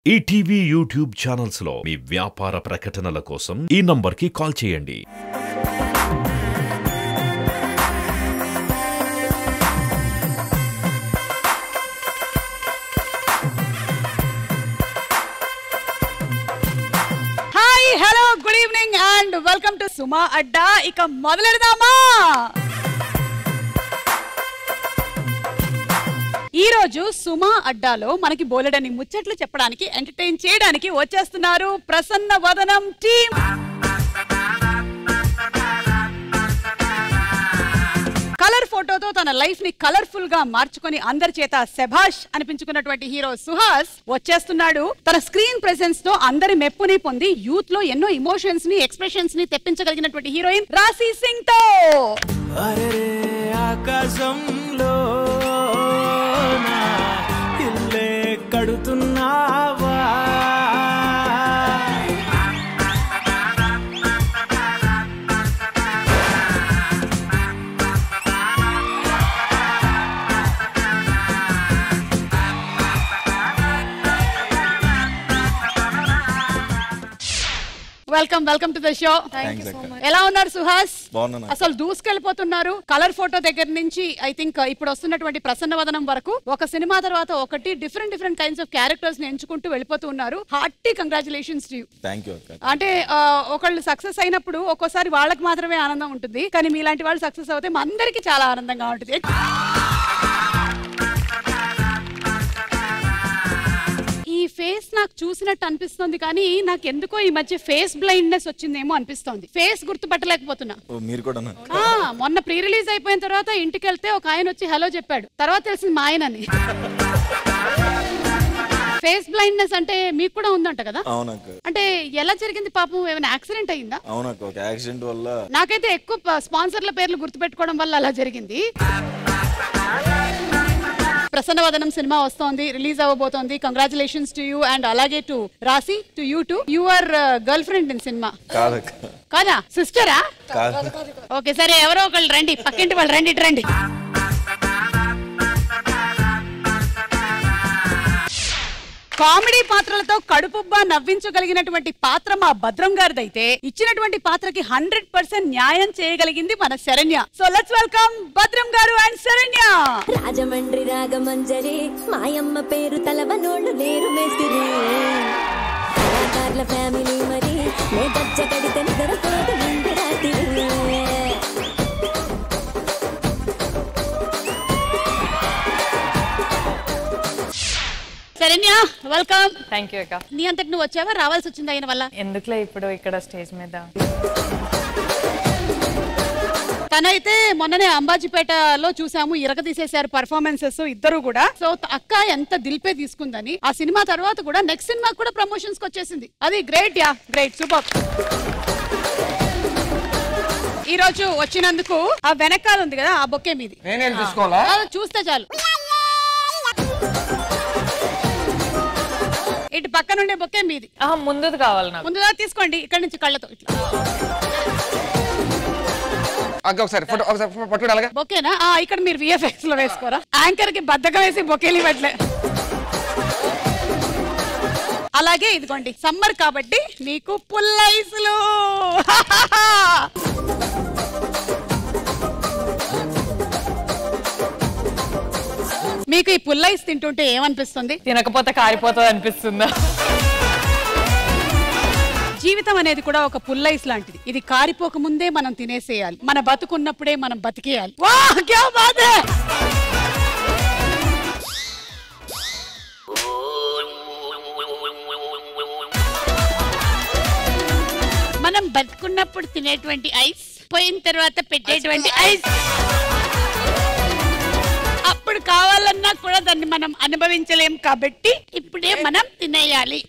ETV YouTube channels లో మీ వ్యాపార ప్రకటనల కోసం ఈ నంబర్కి కాల్ చేయండి. Hi hello good evening and welcome to Suma Adda. ఇక మొదలెడదామా? ఈ రోజు సుమా అడ్డాలో మనకి బోలెడని ముచ్చట్లు చెప్పడానికి, ఎంటర్టైన్ చేయడానికి వచ్చేస్తున్నారు ప్రసన్న వదనం టీమ్. కలర్ ఫోటోతో తన లైఫ్ ని కలర్ఫుల్ గా మార్చుకొని అందరి చేత శభాష్ అనిపించుకున్నటువంటి హీరో సుహాస్ వచ్చేస్తున్నాడు. తన స్క్రీన్ ప్రెసెన్స్ తో అందరి మెప్పుని పొంది యూత్ లో ఎన్నో ఇమోషన్స్ ని, ఎక్స్ప్రెషన్స్ ని తెప్పించగలిగినటువంటి హీరోయిన్ రాశి సింగ్ తో ఆకాశంలో ఇల్లే కడుతున్నావా? Welcome welcome to the show. ఎలా ఉన్నారు సుహాస్? అసలు దూసుకెళ్ళిపోతున్నారు. కలర్ ఫోటో దగ్గర నుంచి ఐ థింక్ ఇప్పుడు వస్తున్నటువంటి ప్రసన్న వదనం వరకు ఒక సినిమా తర్వాత ఒకటి డిఫరెంట్ కైండ్స్ ఆఫ్ క్యారెక్టర్స్ ని ఎంచుకుంటూ వెళ్ళిపోతూ ఉన్నారు. Hearty congratulations to you. అంటే ఒకళ్ళు సక్సెస్ అయినప్పుడు ఒక్కోసారి వాళ్ళకి మాత్రమే ఆనందం ఉంటుంది, కానీ మీలాంటి వాళ్ళు సక్సెస్ అవుతే మా అందరికి చాలా ఆనందంగా ఉంటుంది. ఈ ఫేస్ నాకు చూసినట్టు అనిపిస్తుంది, కానీ నాకు ఎందుకో ఈ మధ్య ఫేస్ బ్లైండ్నెస్ వచ్చిందేమో అనిపిస్తోంది. ఫేస్ గుర్తుపట్టలేకపోతున్నా. మొన్న ప్రీ రిలీజ్ అయిపోయిన తర్వాత ఇంటికి వెళ్తే ఒక ఆయన వచ్చి హలో చెప్పాడు, తర్వాత తెలిసింది మా ఆయనని. ఫేస్ బ్లైండ్నెస్ అంటే మీకు కూడా ఉందంట కదా? అంటే ఎలా జరిగింది పాపం? ఏమైనా యాక్సిడెంట్ అయిందా? నాకైతే ఎక్కువ స్పాన్సర్ల పేర్లు గుర్తుపెట్టుకోవడం వల్ల అలా జరిగింది. ప్రసన్న వదనం సినిమా వస్తోంది, రిలీజ్ అవ్వబోతోంది. కంగ్రాచులేషన్స్ టు యూ అండ్ అలాగే to Rashi, to you too. Your girlfriend in cinema కాదా? సిస్టరా? ఓకే సరే, ఎవరో ఒకళ్ళు రండి, పక్కింటి వాళ్ళు రండి, రండి. కామెడీ పాత్రలతో కడుపుబ్బా నవ్వించగలిగినటువంటి పాత్ర మా భద్రం గారిదైతే, ఇచ్చినటువంటి పాత్రకి 100% న్యాయం చేయగలిగింది మన శరణ్య. సో లెట్స్ వెల్కమ్ భద్రం గారు అండ్ శరణ్య. రాజమండ్రి రాగమంజరి మాయమ్మ పేరు తలవనోళ్ళు లేరు మేస్తిరి, కళాకారుల ఫ్యామిలీ మరి నే గజ్జ కడితే నిద్రపోదు నిండి రాత్రి. శరణ్య వెల్కమ్. థ్యాంక్ యూ అక్క. నీ అంతటి నువ్వు వచ్చావా, రావాల్సి వచ్చింది ఆయన వల్ల? ఎందుకులే ఇప్పుడు ఇక్కడ స్టేజ్ మీద. తనైతే మొన్ననే అంబాజీపేటలో చూసాము, ఇరగదీసేశారు పర్ఫార్మెన్సెస్ ఇద్దరు కూడా. సో అక్క ఎంత దిల్పే తీసుకుందని ఆ సినిమా తర్వాత కూడా నెక్స్ట్ సినిమా కూడా ప్రమోషన్స్ కి వచ్చేసింది. అది గ్రేట్ యా, గ్రేట్, సూపర్. ఈ రోజు వచ్చినందుకు ఆ వెనకాల ఉంది కదా ఆ బొకే మీది, చూస్తే చాలు. ఇటు పక్క నుండే బొకే మీది. ముందుది కావాలి నాకు. ముందుగా తీసుకోండి, ఇక్కడ నుంచి కళ్ళతో ఇట్లా. బొకేనా? ఇక్కడ మీరు విఎఫ్ఎక్స్ లో వేసుకోరా? యాంకర్ కి బద్దకం వేసి బొకేలు ఇవ్వట్లే. అలాగే ఇదిగోండి, సమ్మర్ కాబట్టి మీకు పుల్లైసులు. మీకు ఈ పుల్లైస్ తింటుంటే ఏమనిపిస్తుంది? తినకపోతే కారిపోతుంది అనిపిస్తుందా? జీవితం అనేది కూడా ఒక పుల్లైస్ లాంటిది. ఇది కారిపోక ముందే మనం తినేసేయాలి. మన బతుకున్నప్పుడే మనం బతికేయాలి. మనం బతుకున్నప్పుడు తినేటువంటి ఐస్, పోయిన తర్వాత పెట్టేటువంటి ఐస్, అప్పుడు కావాలన్నా కూడా దాన్ని మనం అనుభవించలేం, కాబట్టి ఇప్పుడే మనం తినేయాలి.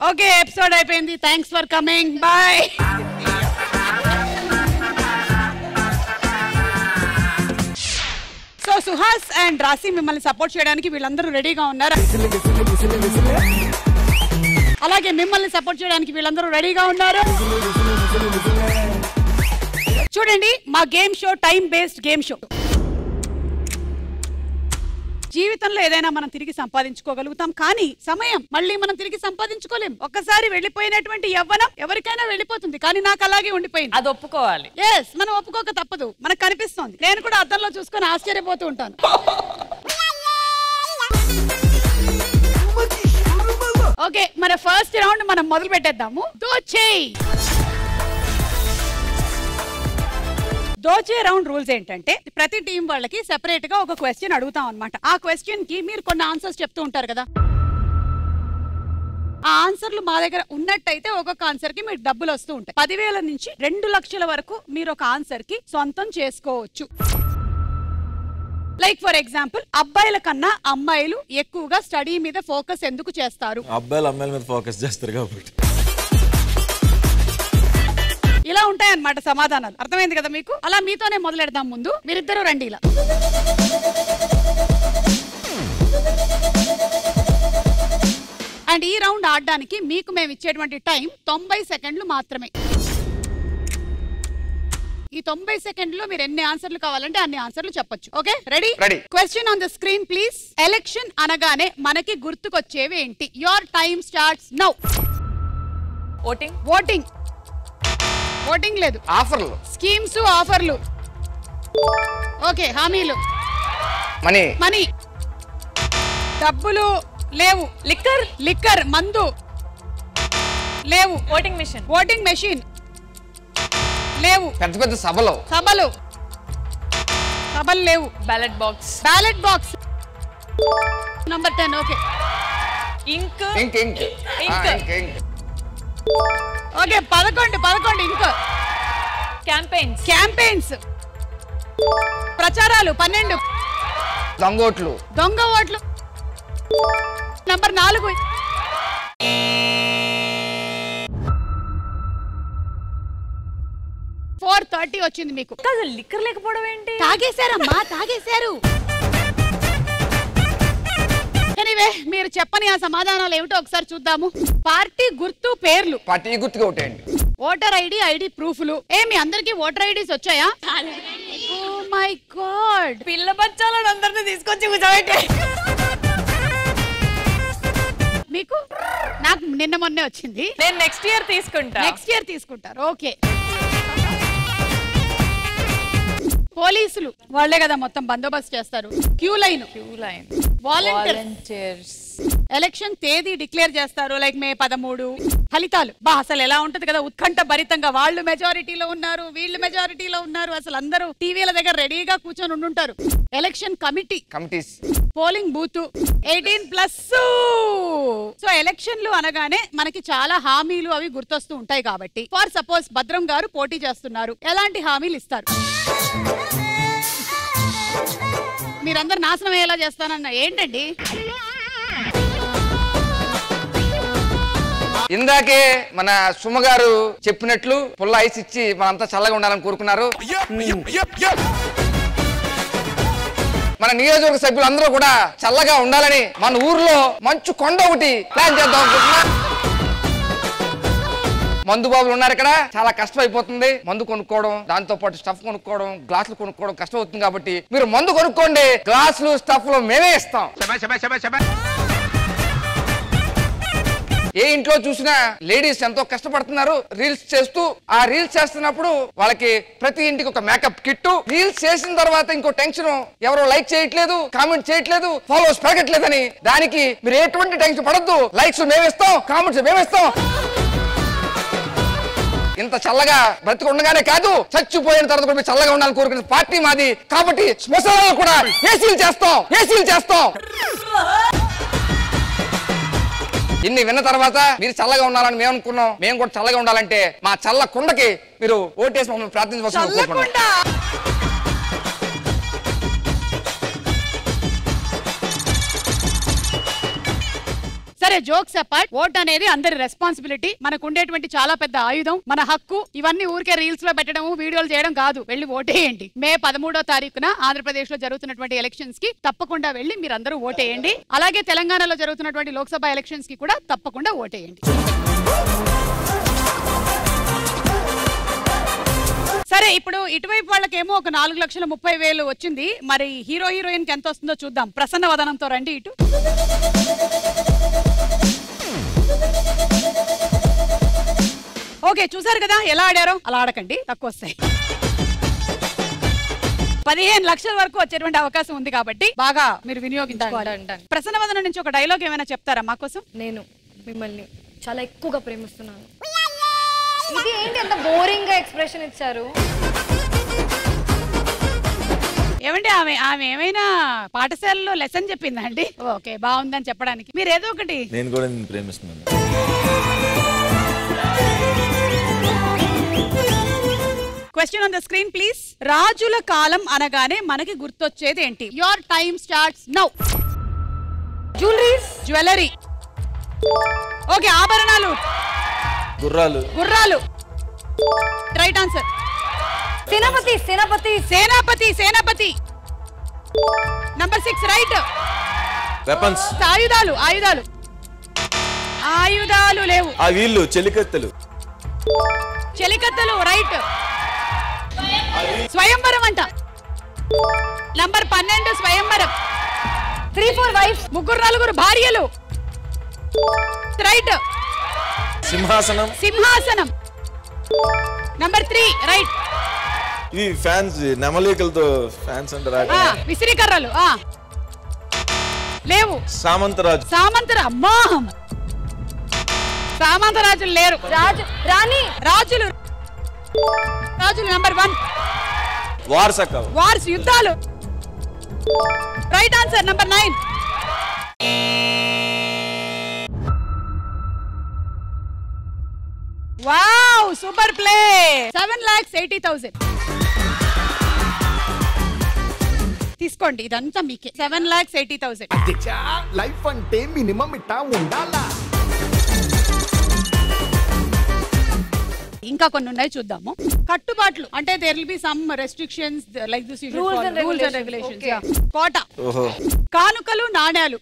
ఓకే, ఎపిసోడ్ అయిపోయింది. Thanks for coming, bye. So Suhas and Rashi మిమ్మల్ని సపోర్ట్ చేయడానికి వీళ్ళందరూ రెడీగా ఉన్నారు. అలాగే మిమ్మల్ని సపోర్ట్ చేయడానికి వీళ్ళందరూ రెడీగా ఉన్నారు. చూడండి, మా game show time based game show. జీవితంలో ఏదైనా మనం తిరిగి సంపాదించుకోగలుగుతాం, కానీ సమయం మళ్ళీ మనం తిరిగి సంపాదించుకోలేం. ఒక్కసారి వెళ్ళిపోయినటువంటి యవ్వనం ఎవరికైనా వెళ్ళిపోతుంది, కానీ నాకు అలాగే ఉండిపోయింది. అది ఒప్పుకోవాలి. ఎస్, మనం ఒప్పుకోక తప్పదు. మనకు కనిపిస్తోంది. నేను కూడా అద్దంలో చూసుకొని ఆశ్చర్యపోతూ ఉంటాను. ఓకే, మన ఫస్ట్ రౌండ్ మనం మొదలు పెట్టేద్దాము. దోచే రౌండ్ రూల్స్ ఏంటంటే, ప్రతి టీం వాళ్ళకి సెపరేట్ గా ఒక క్వశ్చన్ అడుగుతాం అన్నమాట. ఆ క్వశ్చన్ కి మీరు కొన్ని ఆన్సర్స్ చెప్తూ ఉంటారు కదా. ఆ ఆన్సర్లు మా దగ్గర ఉన్నట్టయితే ఒక్కొక్క ఆన్సర్ కి మీకు డబ్బులు వస్తూ ఉంటాయి. 10,000 నుంచి 2 లక్షల వరకు మీరు ఒక ఆన్సర్ కి సొంతం చేసుకోవచ్చు. లైక్ ఫర్ ఎగ్జాంపుల్, అబ్బాయిల కన్నా అమ్మాయిలు ఎక్కువగా స్టడీ మీద ఫోకస్ ఎందుకు చేస్తారు? అబ్బాయిలు అమ్మాయిల మీద ఫోకస్ చేస్తారు కాబట్టి. ఇలా ఉంటాయన్నమాట సమాధానాలు. అర్థమైంది కదా మీకు? అలా మీతోనే మొదలెడదాం. ముందు మీరిద్దరూ రండి ఇలా. అండ్ ఈ రౌండ్ ఆడడానికి మీకు మేము ఇచ్చేటువంటి టైం 90 సెకండ్లు మాత్రమే. ఈ 90 సెకండ్లో మీరు ఎన్ని ఆన్సర్లు కావాలంటే అన్ని ఆన్సర్లు చెప్పొచ్చు. Okay, ready? Question on the screen please. Election అనగానే మనకి గుర్తుకొచ్చేవి ఏంటి? Your time starts now. Voting. Voting. Voting లేదు. ఆఫర్లు. స్కీమ్స్, ఆఫర్లు. ఓకే, హామీలు. మనీ. మనీ. డబ్బులు లేవు. లిక్కర్. లిక్కర్, మందు లేవు. Voting machine. ఓటింగ్ మెషిన్ లేవు. పెద్ద పెద్ద సభలు. సభలు. సభలు లేవు. Ballot box. Ballot box. Number 10. Okay. Ink. Ink. Ink. Ink. Okay, 11 ఇంకా. క్యాంపెయిన్స్. క్యాంపెయిన్స్. ప్రచారాలు 12. దొంగోట్లు. దొంగ ఓట్లు. నంబర్ 4. 4:30 వచ్చింది మీకు. కాదు, లిక్కర్ లేకపోవడం ఏంటి? తాగేశారమ్మా, తాగేశారు. ఎనీవే, మీరు చెప్పని ఆ సమాధానాలు ఏమిటో ఒకసారి చూద్దాము. పార్టీ గుర్తు పేర్లు. పార్టీ గుర్తుగా ఒకటేండి. ఓటర్ ఐడి, ఐడి ప్రూఫ్లు. మీ అందరికి ఓటర్ ఐడీస్ వచ్చాయా? ఓ మై గాడ్, పిల్ల బచ్చాలను అందరినీ తీసుకొచ్చి కూర్చోబెట్టి. మీకు? నాకు నిన్న మొన్నే వచ్చింది. నేను నెక్స్ట్ ఇయర్ తీసుకుంటా. నెక్స్ట్ ఇయర్ తీసుకుంటారు. ఓకే. పోలీసులు వాళ్ళే కదా మొత్తం బందోబస్తు చేస్తారు. Queue line. వాలంటీర్స్. ఎలక్షన్ తేదీ డిక్లేర్ చేస్తారు. Like May 13. ఫలితాలు అసలు ఎలా ఉంటది కదా, ఉత్కంఠ భరితంగా. వాళ్ళు మెజారిటీలో ఉన్నారు, వీళ్ళు మెజారిటీలో ఉన్నారు. అసలు అందరూ టీవీల దగ్గర రెడీగా కూర్చొని ఉండుంటారు. Election committees. Polling booth 18+. So ఎలక్షన్లు అనగానే మనకి చాలా హామీలు అవి గుర్తొస్తూ ఉంటాయి కాబట్టి, ఫర్ సపోజ్ భద్రం గారు పోటీ చేస్తున్నారు, ఎలాంటి హామీలు ఇస్తారు? మీరందరు నాశనం అయ్యేలా చేస్తానన్న ఏంటండి? ఇందాకే మన సుమ గారు చెప్పినట్లు పుల్ల ఐస్ ఇచ్చి మనంతా చల్లగా ఉండాలని కోరుకున్నారు. మన నియోజకవర్గ సభ్యులందరూ కూడా చల్లగా ఉండాలని మన ఊర్లో మంచు కొండ ఒకటి ప్లాన్ చేద్దాం అనుకుంటున్నా. మందు బాబులు ఉన్నారు ఇక్కడ, చాలా కష్టం అయిపోతుంది. మందు కొనుక్కోవడం, దాంతో పాటు స్టఫ్ కొనుక్కోవడం, గ్లాసులు కొనుక్కోవడం కష్టం అవుతుంది కాబట్టి మీరు మందు కొనుక్కోండి, గ్లాసులు స్టఫ్లు మేమే ఇస్తాం. ఏ ఇంట్లో చూసినా లేడీస్ ఎంతో కష్టపడుతున్నారు రీల్స్ చేస్తూ. ఆ రీల్స్ చేస్తున్నప్పుడు వాళ్ళకి ప్రతి ఇంటికి ఒక మేకప్ కిట్. రీల్స్ చేసిన తర్వాత ఇంకో టెన్షన్, ఎవరో లైక్ చేయట్లేదు, కామెంట్ చేయట్లేదు, ఫాలోవర్స్ పెరగట్లేదని. దానికి మీరు ఎటువంటి టెన్షన్ పడద్దు. లైక్స్ మేమిస్తాం, కామెంట్స్ మేమిస్తాం. ఇంత చల్లగా బ్రతికి ఉండగానే కాదు, చచ్చిపోయిన తర్వాత కూడా చల్లగా ఉండాలని కోరుకునే పార్టీ మాది కాబట్టి శ్మశానాలు కూడా ఏసీలు చేస్తాం. ఇన్ని విన్న తర్వాత మీరు చల్లగా ఉండాలని మేము అనుకున్నాం. మేము కూడా చల్లగా ఉండాలంటే మా చల్ల కుండకి మీరు ఓటేసి మమ్మల్ని ప్రార్థించవలసిందిగా కోరుకుంటున్నాం. సరే, జోక్స్ అపార్ట్, ఓట్ అనేది అందరి రెస్పాన్సిబిలిటీ. మనకు ఉండేటువంటి చాలా పెద్ద ఆయుధం, మన హక్కు. ఇవన్నీ ఊరికే రీల్స్ లో పెట్టడం, వీడియోలు చేయడం కాదు. వెళ్ళి ఓటేయండి. మే 13వ తారీఖున ఆంధ్రప్రదేశ్ లో జరుగుతున్నటువంటి ఎలక్షన్స్ కి తప్పకుండా వెళ్ళి మీరందరూ ఓటేయండి. అలాగే తెలంగాణలో జరుగుతున్నటువంటి లోక్సభ ఎలక్షన్స్ కి కూడా తప్పకుండా ఓటేయండి. సరే ఇప్పుడు ఇటువైపు వాళ్ళకేమో ఒక 4,30,000 వచ్చింది. మరి హీరో హీరోయిన్ కి ఎంత వస్తుందో చూద్దాం. ప్రసన్న వదనంతో రండి ఇటు. ఓకే, చూసారు కదా ఎలా ఆడారో. అలా ఆడకండి, తక్కువ వస్తాయి. 15 లక్షల వరకు వచ్చేటువంటి అవకాశం ఉంది కాబట్టి బాగా మీరు వినియోగించుకోవాలి. ప్రసన్న వదనం నుంచి ఒక డైలాగ్ ఏమైనా చెప్తారా మా కోసం? నేను మిమ్మల్ని చాలా ఎక్కువగా ప్రేమిస్తున్నాను. ఇది ఏంటి అంత బోరింగ్ గా ఎక్స్ప్రెషన్ ఇచ్చారు? ఏమంటే ఆమె ఏమైనా పాఠశాలలో లెసన్ చెప్పిందా అండి? ఓకే, బాగుందని చెప్పడానికి మీరు ఏదో ఒకటి. నేను కూడా ప్రేమిస్తున్నాను. Question on the screen please. రాజుల కాలం అనగానే మనకి గుర్తొచ్చేది ఏంటి? Your time starts now. Jewellery. Okay, ఆభరణాలు. గుర్రాలు. Right answer. సేనాపతి. Number 6 right. వెపన్స్. ఆయుధాలు లేవు. ఆ వీళ్ళు చెలికత్తెలు రైట్. స్వయంవరం అంట. నంబర్ 12 స్వయంవరం. 3-4 వైఫ్స్. 3-4 భార్యలు. రైట్. సింహాసనం. Number 3 right. ఇవి ఫ్యాన్స్, నెమలికలతో ఫ్యాన్స్ అంటారు. విసిరికర్రలు లేవు. సామంతరాజు. అమ్మా, సామంతరాజులు లేరు. రాజులు. నంబర్ 1 వార్స్ యుద్ధాలు. Right answer. Number 9 wow, super play. 7,80,000 తీసుకోండి. ఇదంతా మీకే. 7,80,000. లైఫ్ అంటే మినిమం ఇట్టా ఉండాలా? ఇంకా కొన్ని ఉన్నాయి, చూద్దాము. కట్టుబాట్లు అంటే there will be some restrictions like this rules and regulations. కోట. కానుకలు, నాణ్యాలు.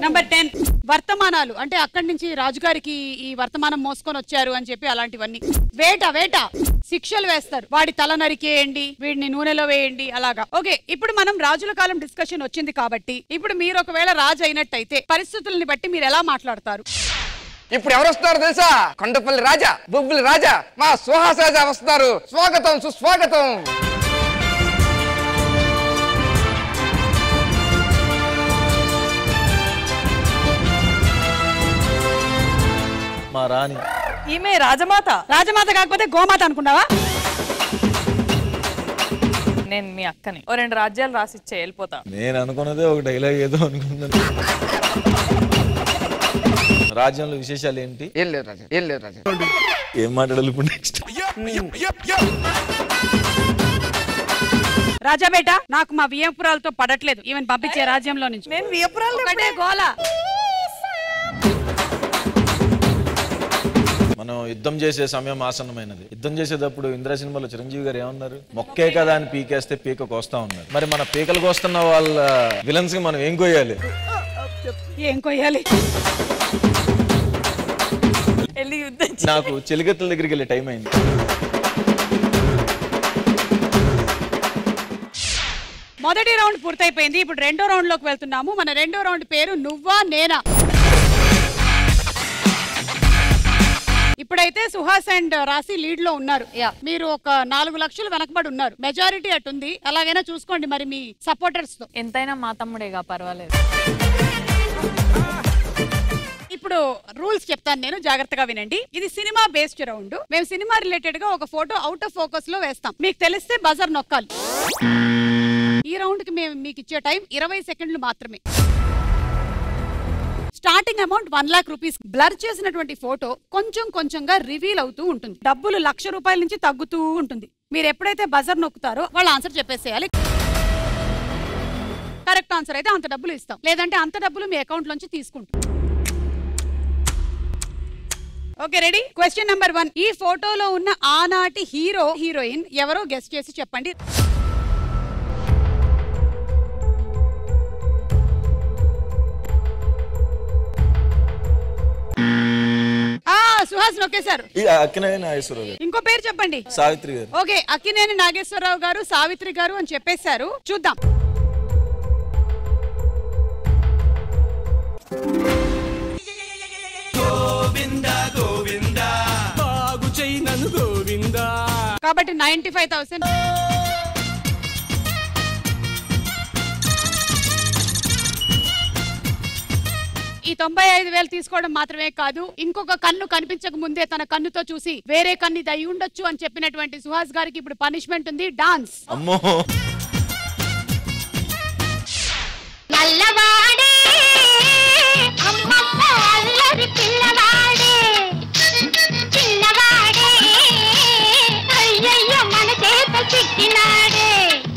నంబర్ 10 వర్తమానాలు అంటే అక్కడి నుంచి రాజుగారికి ఈ వర్తమానం మోసుకొని వచ్చారు అని చెప్పి అలాంటివన్నీ. వేట. శిక్షలు వేస్తారు. వాడి తల నరికేయండి, వీడిని నూనెలో వేయండి, అలాగా. ఓకే, ఇప్పుడు మనం రాజుల కాలం డిస్కషన్ వచ్చింది కాబట్టి ఇప్పుడు మీరు ఒకవేళ రాజు అయినట్టయితే పరిస్థితుల్ని బట్టి మీరు ఎలా మాట్లాడతారు? ఇప్పుడు ఎవరు వస్తున్నారు తెలుసా? కొండపల్లి రాజా, బొబ్బులి రాజా, మా సుహాస్ రాజా వస్తున్నారు. స్వాగతం, సుస్వాగతం. మా రాణి. ఈమె రాజమాత కాకపోతే గోమాత అనుకున్నావా? నేను మీ అక్కని 2 రాజ్యాలు రాసిచ్చే వెళ్ళిపోతా. నేను అనుకున్నదే ఒక డైలాగ్ ఏదో అనుకున్నాను. రాజ్యంలో విశేషాలు ఏంటి? ఏం లేదు రాజా. ఏం మాట్లాడాలి ఇప్పుడు నెక్స్ట్? రాజా బేట, నాకు మా వియంపురాలతో పడట్లేదు ఈవెన్ పంపించే రాజ్యంలో నుంచి. నేను వియంపురాలు ఒకటే గోల. మనం యుద్ధం చేసే సమయం ఆసన్నమైనది. యుద్ధం చేసేటప్పుడు ఇంద్ర సినిమాలో చిరంజీవి గారు ఏమన్నారు? మొక్కే కదా అని పీకేస్తే పీక కోస్తా ఉన్నారు. మరి మన పీకలు కోస్తున్న వాళ్ళ విలన్స్ కి మనం ఏం కొయ్యాలి? నాకు చెలిగత్తల దగ్గరికి వెళ్ళే టైం అయింది. మొదటి రౌండ్ పూర్తయిపోయింది. ఇప్పుడు రెండో రౌండ్ లోకి వెళ్తున్నాము. మన రెండో రౌండ్ పేరు నువ్వా నేనా. ఇప్పుడైతే సుహాస్ అండ్ రాశి లీడ్ లో ఉన్నారు. మీరు ఒక 4 లక్షలు వెనకబడి ఉన్నారు. మెజారిటీ అటుంది. అలాగైనా చూసుకోండి మరి మీ సపోర్టర్స్ తో. ఎంతైనా మా తమ్ముడేగా, పర్వాలేదు. ఇప్పుడు రూల్స్ చెప్తాను నేను, జాగ్రత్తగా వినండి. ఇది సినిమా బేస్డ్ రౌండ్. మేము సినిమా రిలేటెడ్ గా ఒక ఫోటో అవుట్ ఆఫ్ ఫోకస్ లో వేస్తాం. మీకు తెలిస్తే బజర్ నొక్కాలి. ఈ రౌండ్ కి మేము మీకు ఇచ్చే టైం 20 సెకండ్లు మాత్రమే. Starting amount 1 lakh rupees. Blur చేసినటువంటి ఫోటో కొంచెం కొంచెంగా రివీల్ అవుతూ ఉంటుంది. డబ్బులు 1,00,000 రూపాయల నుంచి తగ్గుతూ ఉంటుంది. మీరు ఎప్పుడైతే బజర్ నొక్కుతారో వాళ్ళ ఆన్సర్ చెప్పేసేయాలి. కరెక్ట్ ఆన్సర్ అయితే అంత డబ్బులు ఇస్తాం, లేదంటే అంత డబ్బులు మీ అకౌంట్ లోంచి తీసుకుంటాం. Okay, ready? Question number 1. ఈ ఫోటోలో ఉన్న ఆనాటి హీరో హీరోయిన్ ఎవరో గెస్ట్ చేసి చెప్పండి. సుహాస్ నొక్కేశారు. అక్కినేని నాగేశ్వరరావు గారు. ఇంకో పేరు చెప్పండి. సావిత్రి గారు. ఓకే, అక్కినేని నాగేశ్వరరావు గారు, సావిత్రి గారు అని చెప్పేశారు. చూద్దాం. కాబట్టి 95,000. ఈ 95,000 తీసుకోవడం మాత్రమే కాదు, ఇంకొక కన్ను కనిపించక ముందే తన కన్నుతో చూసి వేరే కన్ను దయి ఉండొచ్చు అని చెప్పినటువంటి సుహాస్ గారికి ఇప్పుడు పనిష్మెంట్ ఉంది, డాన్స్. అమ్మో. నల్లవాడే అమ్మమ్మ అల్లరి పిల్లవాడే చిన్నవాడే అయ్యయ్య మన చేత చిక్కినాడే.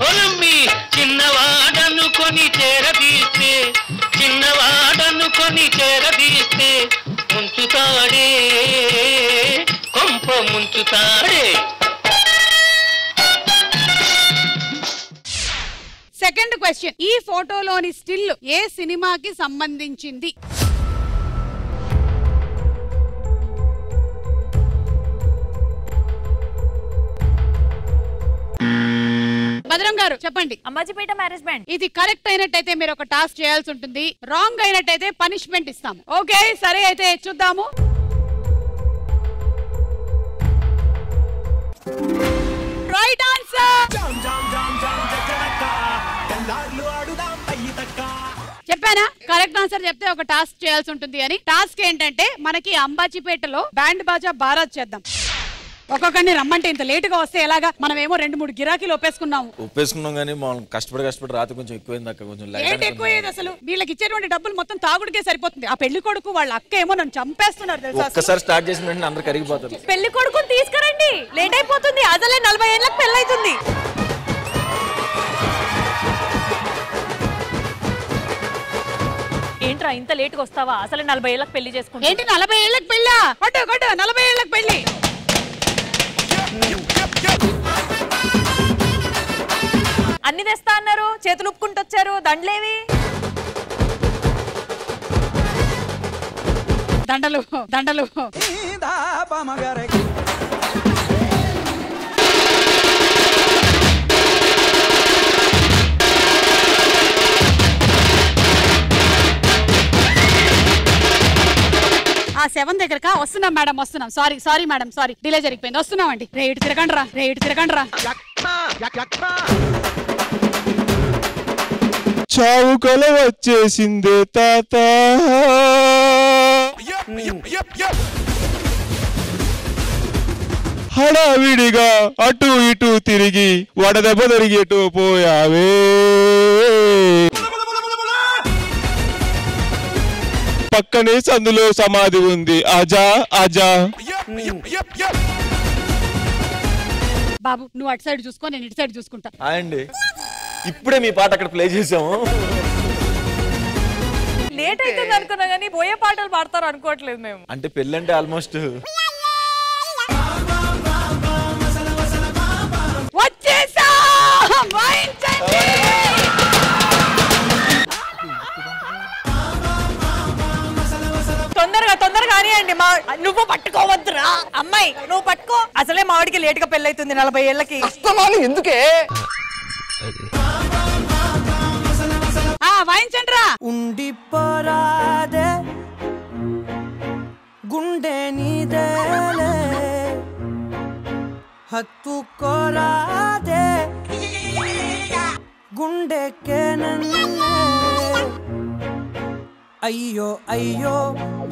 ఒలమ్మి చిన్నవాడనుకొని చేరదీస్తే చిన్నవాడనుకొని చేరదీస్తే ముంచుతాడే కొంప ముంచుతాడే. సెకండ్ క్వశ్చన్, ఈ ఫోటోలోని స్టిల్ ఏ సినిమాకి సంబంధించింది? భద్రం గారు చెప్పండి. Ambajipeta marriage band. ఇది కరెక్ట్ అయినట్టయితే మీరు ఒక టాస్క్ చేయాల్సి ఉంటుంది, రాంగ్ అయినట్టయితే పనిష్మెంట్ ఇస్తాము. ఓకే సరే, అయితే చూద్దాము. Right answer. చెప్పానా కరెక్ట్ ఆన్సర్ చెప్తే ఒక టాస్క్ చేయాల్సి ఉంటుంది అని. టాస్క్ ఏంటంటే మనకి అంబాజీపేటలో బ్యాండ్ బాజా బారాత్ చేద్దాం. ఒక్కొక్కడిని రమ్మంటే ఇంత లేట్ గా వస్తే ఎలాగా? మనం ఏమో 2-3 గిరాకీలు ఒప్పేసుకున్నాం కానీ మనం కష్టపడి రాత్రి కొంచెం ఎక్కువైంది అక్క. కొంచెం ఏంటి ఎక్కువయ్యేది అసలు? వీళ్ళకి ఇచ్చేటువంటి డబ్బులు మొత్తం తాగుడికే సరిపోతుంది. ఆ పెళ్లి కొడుకు వాళ్ళ అక్క ఏమో నన్ను చంపేస్తున్నారు తెలుసా. ఒక్కసారి స్టార్ట్ చేసిన వెంటనే అందరు కరిగిపోతారు. పెళ్లి కొడుకుని తీసుకురండి, లేట్ అయిపోతుంది. అసలే 40 ఏళ్ళకి పెళ్ళైతుంది. ఏంట్రా ఇంత లేట్ గా వస్తావా? అసలే 40 ఏళ్ళకి పెళ్లి చేసుకుంటా. ఏంటి 40 ఏళ్ళకి పెళ్ళా? కొట్టు 40 ఏళ్ళకి పెళ్లి. అన్ని తెస్తా అన్నారు, చేతులు ఉప్పుకుంటూ వచ్చారు. దండలేవి? దండలు దండలు. ఆ 7 దగ్గరకా? వస్తున్నాం మేడం, వస్తున్నాం. సారీ మేడం, సారీ డిలే జరిగిపోయింది. వస్తున్నామండి. రేటు తిరగండి రా. చావు కల వచ్చేసిందే తాత. హడావిడిగా అటు ఇటు తిరిగి వడదెబ్బ తిరిగేటూ పోయావే. పక్కనే సందులో సమాధి ఉంది, ఆజా ఆజా. బాబు నువ్వు అటు సైడ్ చూసుకో, నేను ఇటు సైడ్ చూసుకుంటా. అండి ఇప్పుడే మీ పాట అక్కడ ప్లే చేసాము. లేట్ అవుతుంది అనుకున్నా కానీ పోయే పాటలు పాడతారు అనుకోవట్లేదు మేము. అంటే పెళ్ళంటే ఆల్మోస్ట్ వచ్చేసా. తొందరగా కానివ్వండి. నువ్వు పట్టుకోవద్దురా అమ్మాయి, నువ్వు పట్టుకో. అసలే మావాడికి లేట్ గా పెళ్ళైతుంది 40 ఏళ్ళకి. ఎందుకే వాయించండి రా. ఉండిపోరాదే గుండె నీదేలే హత్తుకోరాదే గుండెకే నన్నే అయ్యో అయ్యో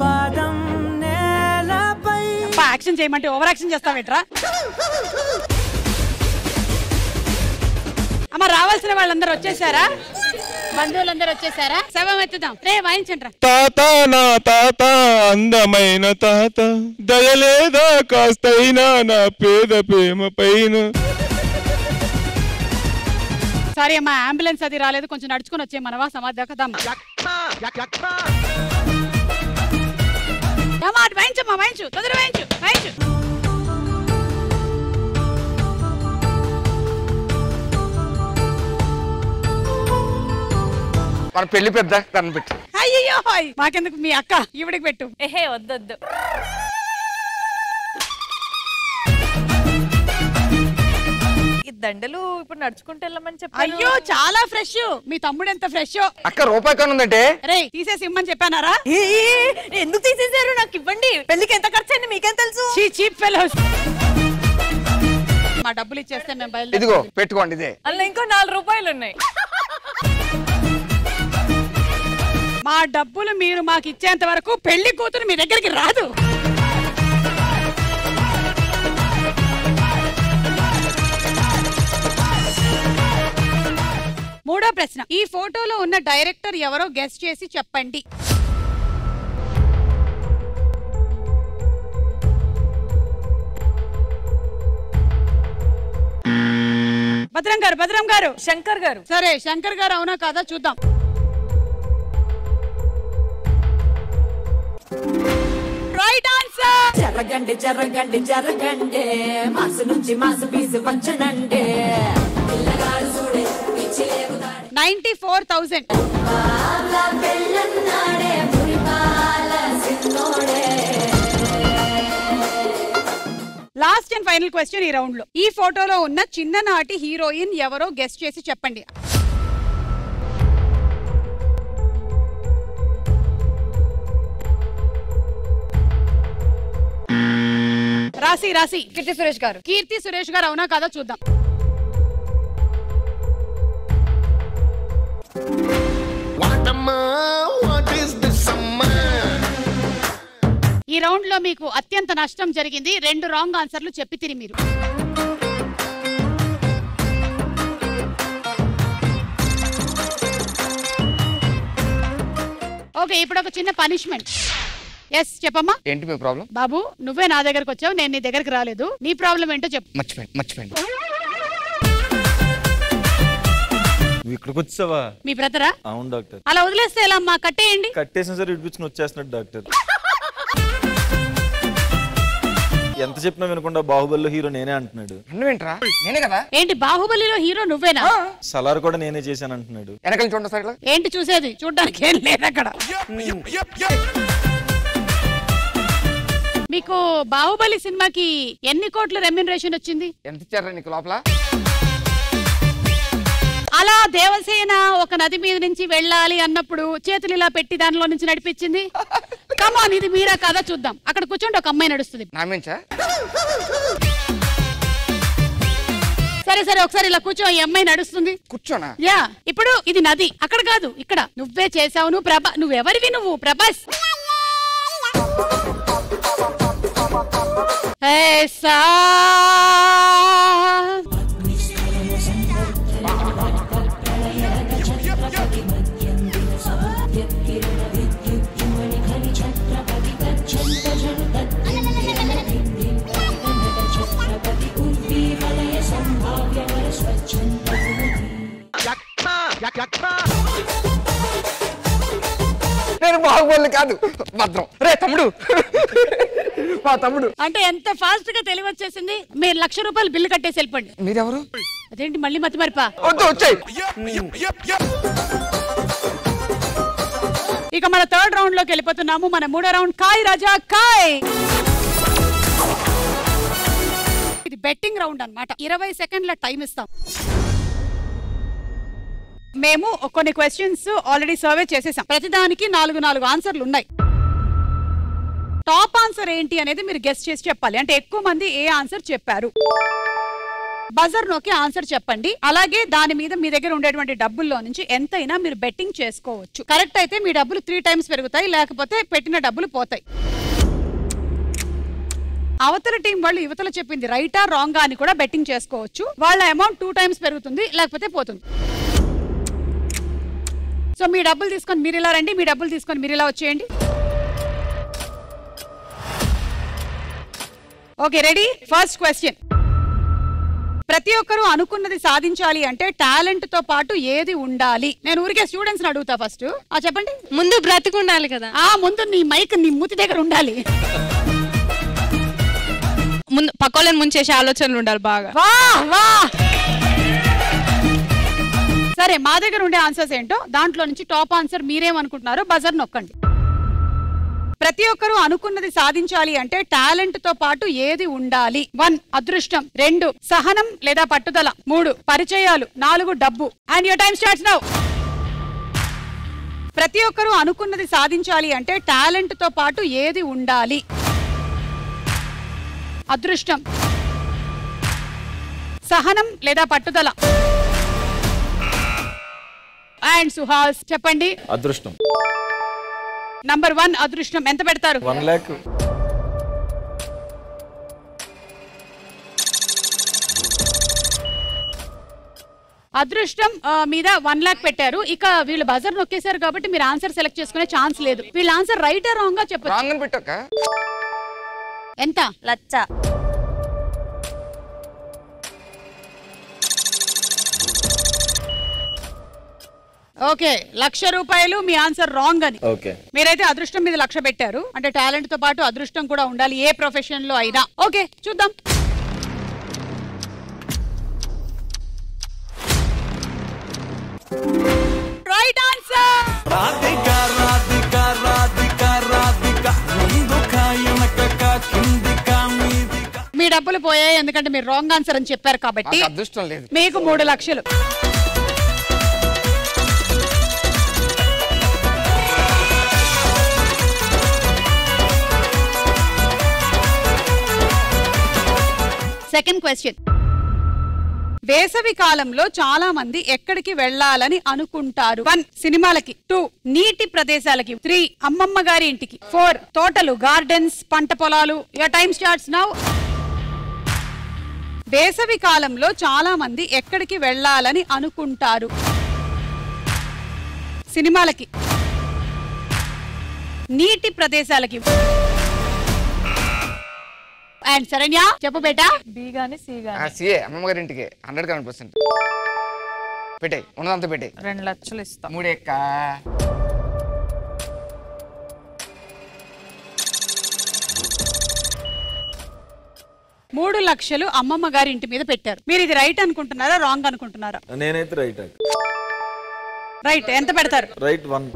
పాదం నేలపై. యాక్షన్ చేయమంటే ఓవర్ యాక్షన్ చేస్తావేట్రా? అమ్మ రావాల్సిన వాళ్ళందరూ వచ్చేసారా? బంధువులందరూ వచ్చేసారా? శవం ఎత్తుదాం. రే వాయించండి. తాత నా తాత అందమైన తాత దయలేదా కాస్తైనా నా పేద ప్రేమ పైన. సారీ అమ్మా, అంబులెన్స్ అది రాలేదు, కొంచెం నడుచుకుని వచ్చే మనవా సమాధి దాకా. వాయించమ్మా, వాయించు, తొందర వాయించు. మన పెళ్లి పెద్ద తను పెట్టు. అయ్యో మాకెందుకు, మీ అక్క ఈవిడికి పెట్టు. ఏహే వద్దొద్దు. దండలు ఇప్పుడు నడుచుకుంటూ వెళ్ళమని చెప్పారు. అయ్యో చాలా ఫ్రెష్. మీ తమ్ముడు ఎంత ఫ్రెష్. అక్క రూపాయి కాను ఉందంటే రే తీసేసి ఇమ్మని చెప్పానారా? ఎందుకు తీసేశారు? నాకు ఇవ్వండి. పెళ్లికి ఎంత ఖర్చు అయింది మీకేం తెలుసు? Cheap fellows. మా డబ్బులు ఇచ్చేస్తే మేము బయలుదేరి. ఇదిగో పెట్టుకోండి. ఇదే అలా ఇంకో 4 రూపాయలు ఉన్నాయి. మా డబ్బులు మీరు మాకు ఇచ్చేంత వరకు పెళ్లి కూతురు మీ దగ్గరికి రాదు. మూడో ప్రశ్న, ఈ ఫోటోలో ఉన్న డైరెక్టర్ ఎవరో గెస్ చేసి చెప్పండి. భద్రం గారు శంకర్ గారు. సరే శంకర్ గారు అవునా కాదా చూద్దాం. Right answer. జరగండి జరగండి జరగండి మాసు నుంచి మాసు పీసు పంచనండి 94,000. లాస్ట్ అండ్ ఫైనల్ క్వశ్చన్ ఈ రౌండ్ లో. ఈ ఫోటోలో ఉన్న చిన్ననాటి హీరోయిన్ ఎవరో గెస్ట్ చేసి చెప్పండి. రాసి కీర్తి సురేష్ గారు. కీర్తి సురేష్ గారు అవునా కాదా చూద్దాం. ఈ రౌండ్ లో మీకు అత్యంత నష్టం జరిగింది. 2 రాంగ్ ఆన్సర్లు చెప్పితిరి మీరు. ఓకే ఇప్పుడు ఒక చిన్న పనిష్మెంట్. ఎస్ చెప్పమ్మా. ఏంటి మీ ప్రాబ్లం? బాబు నువ్వే నా దగ్గరకు వచ్చావు, నేను నీ దగ్గరకు రాలేదు. నీ ప్రాబ్లం ఏంటో చెప్పు. మర్చిపోయింది. ఇక్కడికి వచ్చావా? మీ బ్రదరా? అవును డాక్టర్. అలా వదిలేస్తే ఎలా అమ్మా? కట్టేయండి. కట్టేసిన సరే ఇడిపించుకుని వచ్చేస్తున్నాడు డాక్టర్. ఎంత చెప్పినా వినకుండా బాహుబలిలో హీరో నేనే అంటున్నాడు. నువ్వేంట్రా? నేనే కదా. ఏంటి బాహుబలిలో హీరో నువ్వేనా? సలార్ కూడా నేనే చేశాను అంటున్నాడు. వెనకాల చూడండి సార్. ఏంటి చూసేది? చూడడానికి ఏం లేదు అక్కడ. మీకు బాహుబలి సినిమాకి ఎన్ని కోట్ల రెమ్యూనరేషన్ వచ్చింది? ఎంత ఇచ్చారా నీకు లోపల? అలా దేవసేన ఒక నది మీద నుంచి వెళ్ళాలి అన్నప్పుడు చేతులు ఇలా పెట్టి దానిలో నుంచి నడిపించింది. కమాన్ ఇది మీరా కాదా చూద్దాం. అక్కడ కూర్చోండి, ఒక అమ్మాయి నడుస్తుంది. సరే ఒకసారి ఇలా కూర్చో. ఈ అమ్మాయి నడుస్తుంది. కూర్చోనా? యా. ఇప్పుడు ఇది నది, అక్కడ కాదు ఇక్కడ. నువ్వే చేసావు. నువ్వెవరివి నువ్వు? ప్రభాస్. నేను బాహుబలి కాదు, భద్రం. రే తమ్ముడు, మా తమ్ముడు. అంటే ఎంత ఫాస్ట్ గా తెలివి వచ్చేసింది. మీరు 1,00,000 రూపాయలు బిల్లు కట్టేసి వెళ్ళిపోండి. మీరెవరు? అదేంటి మళ్ళీ మతి మరిపా? ఇక మన 3rd రౌండ్ లోకి వెళ్ళిపోతున్నాము. మన 3వ రౌండ్ కాయ్ రాజా కాయ్. ఇది బెట్టింగ్ రౌండ్ అన్నమాట. 20 సెకండ్ల టైం ఇస్తాం. మేము కొన్ని క్వశ్చన్స్ ఆల్రెడీ సర్వే చేసేసాం. ప్రతిదానికి 4 ఆన్సర్లు ఉన్నాయి. టాప్ ఆన్సర్ ఏంటి అనేది మీరు గెస్ చేసి చెప్పాలి. అంటే ఎక్కువ మంది ఏ ఆన్సర్ చెప్పారు. బజర్ నొక్కి ఆన్సర్ చెప్పండి. అలాగే దాని మీద మీ దగ్గర ఉండేటువంటి డబ్బుల్లో నుంచి ఎంతైనా మీరు బెట్టింగ్ చేసుకోవచ్చు. కరెక్ట్ అయితే మీ డబ్బులు 3 టైమ్స్ పెరుగుతాయి, లేకపోతే పెట్టిన డబ్బులు పోతాయి. అవతల టీం వాళ్ళు యువతల చెప్పింది రైటా రాంగా అని కూడా బెట్టింగ్ చేసుకోవచ్చు. వాళ్ళ అమౌంట్ 2 టైమ్స్ పెరుగుతుంది, లేకపోతే పోతుంది. సో మీ డబ్బులు తీసుకొని మీరు ఇలా రండి, మీ డబ్బులు తీసుకొని మీరు ఇలా వచ్చేయండి. Okay ready? First question. ప్రతి ఒక్కరూ అనుకున్నది సాధించాలి అంటే టాలెంట్ తో పాటు ఏది ఉండాలి? నేను ఊరికే స్టూడెంట్స్ అడుగుతా. ఫస్ట్ చెప్పండి. ముందు బ్రతికి ఉండాలి కదా. ముందు నీ మైక్ నీ మూతి దగ్గర ఉండాలి. ముందు పక్కోళ్ళని ముంచేసే ఆలోచనలు ఉండాలి బాగా. సరే మా దగ్గర ఉండే ఆన్సర్స్ ఏంటో దాంట్లో నుంచి టాప్ ఆన్సర్ మీరేమనుకుంటున్నారో బజర్ నొక్కండి. ప్రతి ఒక్కరూ అనుకున్నది సాధించాలి అంటే టాలెంట్ తో పాటు ఏది ఉండాలి? 1 అదృష్టం, 2 సహనం లేదా పట్టుదల, 3 పరిచయాలు, 4 డబ్బు. And your time starts now. ప్రతి ఒక్కరూ అనుకున్నది సాధించాలి అంటే టాలెంట్ తో పాటు ఏది ఉండాలి? అదృష్టం, సహనం లేదా పట్టుదల. అండ్ సుహాస్ చెప్పండి. అదృష్టం. నంబర్ 1 అదృష్టం. ఎంత పెడతారు? 1 lakh. అదృష్టం మీద 1 lakh పెట్టారు. ఇక వీళ్ళు బజర్ నొక్కేశారు కాబట్టి మీరు ఆన్సర్ సెలెక్ట్ చేసుకునే ఛాన్స్ లేదు. వీళ్ళ ఆన్సర్ రైట్ రాంగ్ గా చెప్పండి. రాంగ్ అని పెట్టాక ఎంత? 1,00,000. ఓకే, 1,00,000 రూపాయలు మీ ఆన్సర్ రాంగ్ అని. ఓకే, మీరైతే అదృష్టం మీద 1,00,000 పెట్టారు. అంటే టాలెంట్ తో పాటు అదృష్టం కూడా ఉండాలి ఏ ప్రొఫెషన్ లో అయినా. ఓకే చూద్దాం. Right answer. రాధిక రాధిక రాధిక రాధిక ముందుక వెనకక కిందిక మీదిక. మీ డబ్బులు పోయాయి ఎందుకంటే మీరు రాంగ్ ఆన్సర్ అని చెప్పారు కాబట్టి. అదృష్టం లేదు. మీకు 3 లక్షలు. Second question. వేసవి కాలంలో చాలా మంది ఎక్కడికి వెళ్ళాలని అనుకుంటారు? 1 సినిమాలకి, 2 నీటి ప్రదేశాలకి, 3 అమ్మమ్మ గారి ఇంటికి, 4 తోటలు గార్డెన్స్ పంట పొలాలు. Your time starts now. వేసవి కాలంలో చాలా మంది ఎక్కడికి వెళ్ళాలని అనుకుంటారు? సినిమాలకి, నీటి ప్రదేశాలకి. అండ్ శరణ్య చెప్పు బేటా. బి గాని సి గాని. సిఏ అమ్మమ్మ గారి ఇంటికి 100% పెట్టే ఉన్నదంతా పెట్టే. 2 లక్షలు ఇస్తా. 3 ఎక్క. మూడు లక్షలు అమ్మమ్మ గారి ఇంటి మీద పెట్టారు. మీరు ఇది రైట్ అనుకుంటున్నారా రాంగ్ అనుకుంటున్నారా? నేనైతే రైట్. రైట్. ఎంత పెడతారు? రైట్ 1.